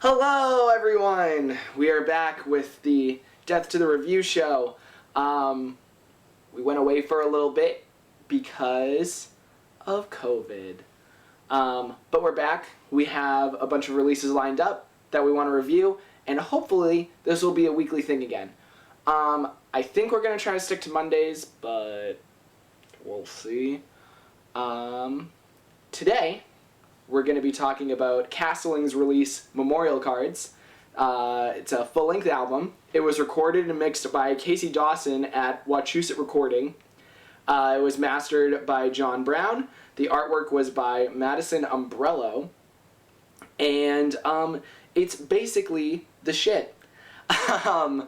Hello, everyone! We are back with the Death to the Review show. We went away for a little bit because of COVID. But we're back. We have a bunch of releases lined up that we want to review, and hopefully this will be a weekly thing again. I think we're going to try to stick to Mondays, but we'll see. Today, we're going to be talking about Castling's release, Memorial Cards. It's a full-length album. It was recorded and mixed by Casey Dawson at Wachusett Recording. It was mastered by John Brown. The artwork was by Madison Umbrello. And it's basically the shit. I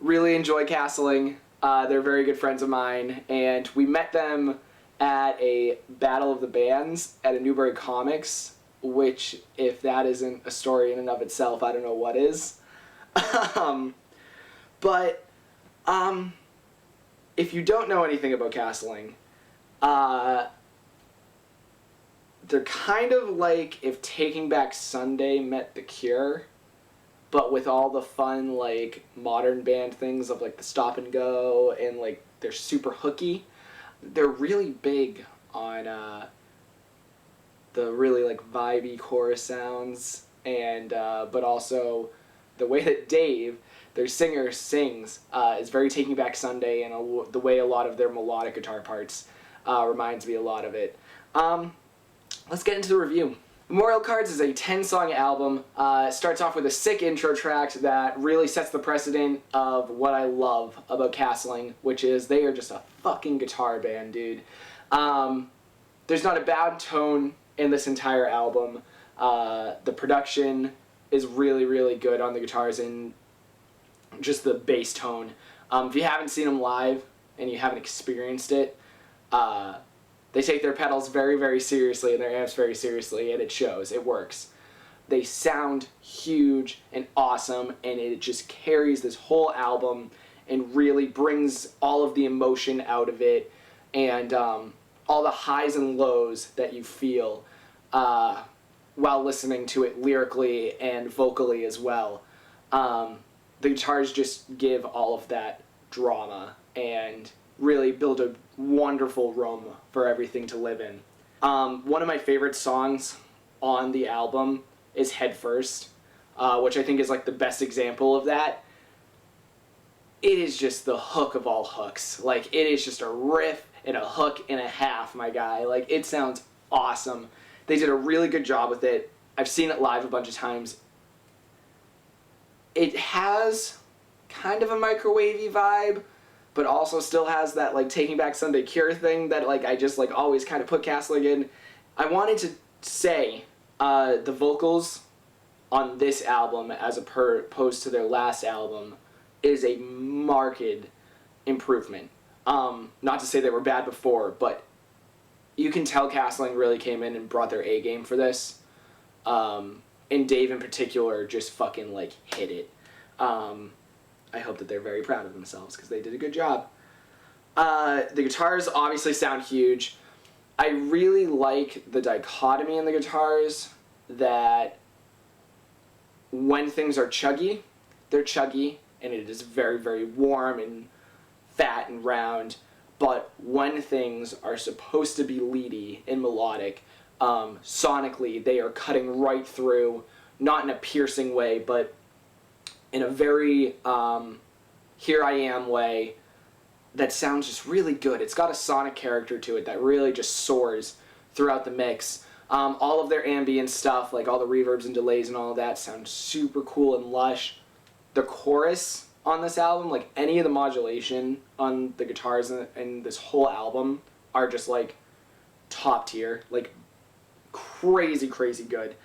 really enjoy Castling. They're very good friends of mine, and we met them at a Battle of the Bands at a Newbury Comics, which, if that isn't a story in and of itself, I don't know what is. But if you don't know anything about Castling, they're kind of like if Taking Back Sunday met The Cure, but with all the fun, like, modern band things of, like, the stop and go, and, like, they're super hooky. They're really big on the really, like, vibey chorus sounds, and but also the way that Dave, their singer, sings is very Taking Back Sunday, and the way a lot of their melodic guitar parts reminds me a lot of it. Let's get into the review. Memorial Cards is a 10-song album. It starts off with a sick intro track that really sets the precedent of what I love about Castling, which is they are just a fucking guitar band, dude. There's not a bad tone in this entire album. The production is really, really good on the guitars and just the bass tone. If you haven't seen them live and you haven't experienced it, they take their pedals very, very seriously and their amps very seriously, and it shows. It works. They sound huge and awesome, and it just carries this whole album and really brings all of the emotion out of it and all the highs and lows that you feel while listening to it lyrically and vocally as well. The guitars just give all of that drama and really build a wonderful room for everything to live in. One of my favorite songs on the album is Head First, which I think is like the best example of that. It is just the hook of all hooks. Like, it is just a riff and a hook and a half, my guy. Like, it sounds awesome. They did a really good job with it. I've seen it live a bunch of times. It has kind of a microwavy vibe, but also still has that, like, Taking Back Sunday Cure thing that, like, I just, like, always kind of put Castling in. I wanted to say the vocals on this album, as opposed to their last album, is a marked improvement. Not to say they were bad before, but you can tell Castling really came in and brought their A game for this. And Dave in particular just fucking, like, hit it. I hope that they're very proud of themselves because they did a good job. The guitars obviously sound huge. I really like the dichotomy in the guitars, that when things are chuggy, they're chuggy, and it is very, very warm and fat and round. But when things are supposed to be leady and melodic, sonically they are cutting right through, not in a piercing way, but in a very here I am way that sounds just really good. It's got a sonic character to it that really just soars throughout the mix. All of their ambient stuff, like all the reverbs and delays and all of that, sounds super cool and lush. The chorus on this album, like any of the modulation on the guitars in this whole album, are just like top tier, like crazy, crazy good.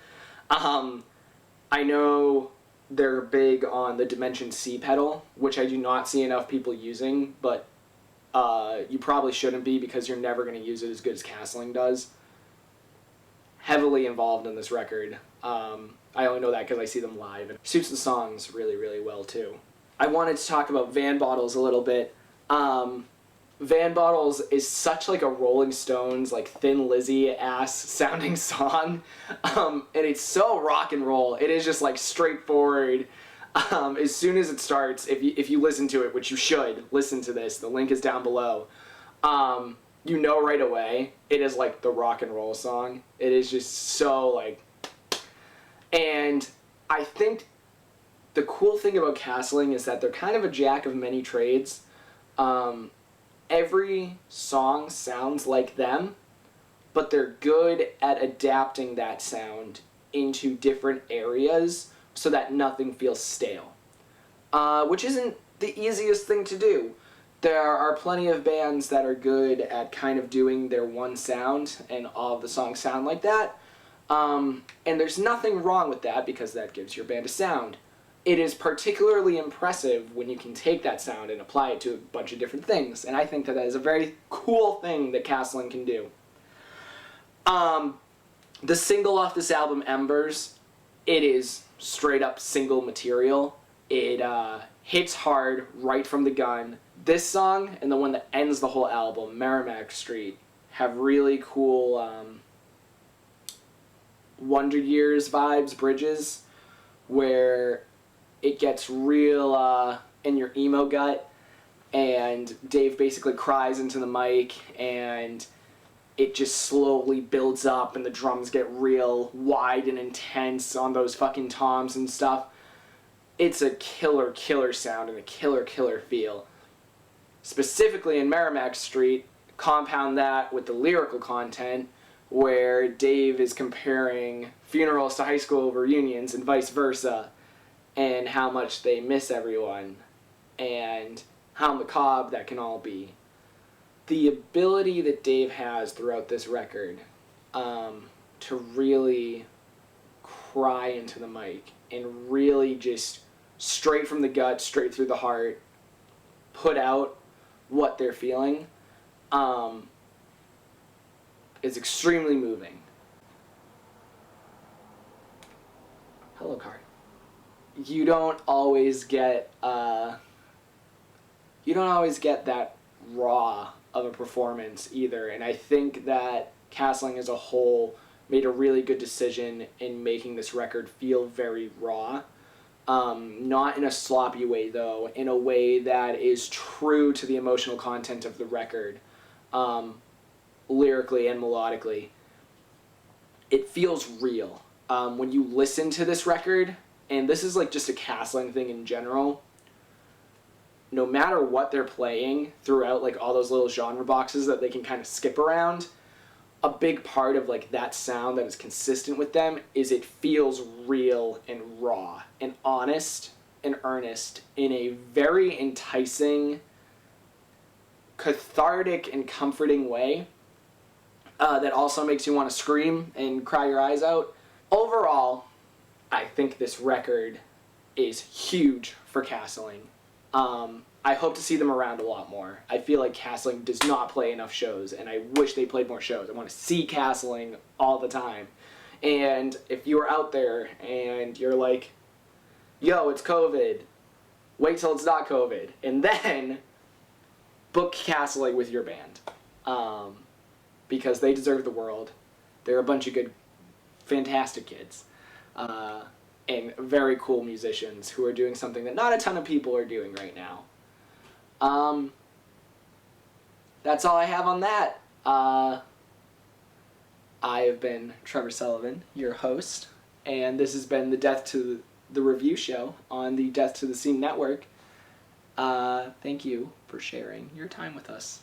I know they're big on the Dimension C pedal, which I do not see enough people using, but you probably shouldn't be because you're never going to use it as good as Castling does. Heavily involved in this record. I only know that because I see them live. It suits the songs really, really well too. I wanted to talk about Van Bottles a little bit. Van Bottles is such like a Rolling Stones, like Thin Lizzy ass sounding song. And it's so rock and roll. It is just like straightforward. As soon as it starts, if you listen to it, which you should, listen to this, the link is down below. You know right away, it is like the rock and roll song. It is just so like, and I think the cool thing about Castling is that they're kind of a jack of many trades. Every song sounds like them, but they're good at adapting that sound into different areas so that nothing feels stale, which isn't the easiest thing to do. There are plenty of bands that are good at kind of doing their one sound and all of the songs sound like that, and there's nothing wrong with that because that gives your band a sound. It is particularly impressive when you can take that sound and apply it to a bunch of different things, and I think that is a very cool thing that Castling can do. The single off this album, Embers, it is straight up single material. It hits hard right from the gun. This song and the one that ends the whole album, Merrimack Street, have really cool Wonder Years vibes, bridges, where it gets real in your emo gut, and Dave basically cries into the mic, and it just slowly builds up, and the drums get real wide and intense on those fucking toms and stuff. It's a killer, killer sound and a killer, killer feel. Specifically in Merrimack Street, compound that with the lyrical content, where Dave is comparing funerals to high school reunions and vice versa, and how much they miss everyone, and how macabre that can all be. The ability that Dave has throughout this record to really cry into the mic and really just straight from the gut, straight through the heart, put out what they're feeling is extremely moving. Hello, card. You don't always get that raw of a performance either, and I think that Castling as a whole made a really good decision in making this record feel very raw. Not in a sloppy way though, in a way that is true to the emotional content of the record, lyrically and melodically. It feels real. When you listen to this record, and this is like just a Castling thing in general, no matter what they're playing throughout like all those little genre boxes that they can kind of skip around, a big part of like that sound that is consistent with them is it feels real and raw and honest and earnest in a very enticing, cathartic and comforting way that also makes you want to scream and cry your eyes out. Overall, I think this record is huge for Castling. I hope to see them around a lot more. I feel like Castling does not play enough shows, and I wish they played more shows. I want to see Castling all the time. And if you are out there and you're like, yo, it's COVID, wait till it's not COVID, and then book Castling with your band. Because they deserve the world. They're a bunch of good, fantastic kids. And very cool musicians who are doing something that not a ton of people are doing right now. That's all I have on that. I have been Trevor Sullivan, your host, and this has been the Death to the Review show on the Death to the Scene network. Thank you for sharing your time with us.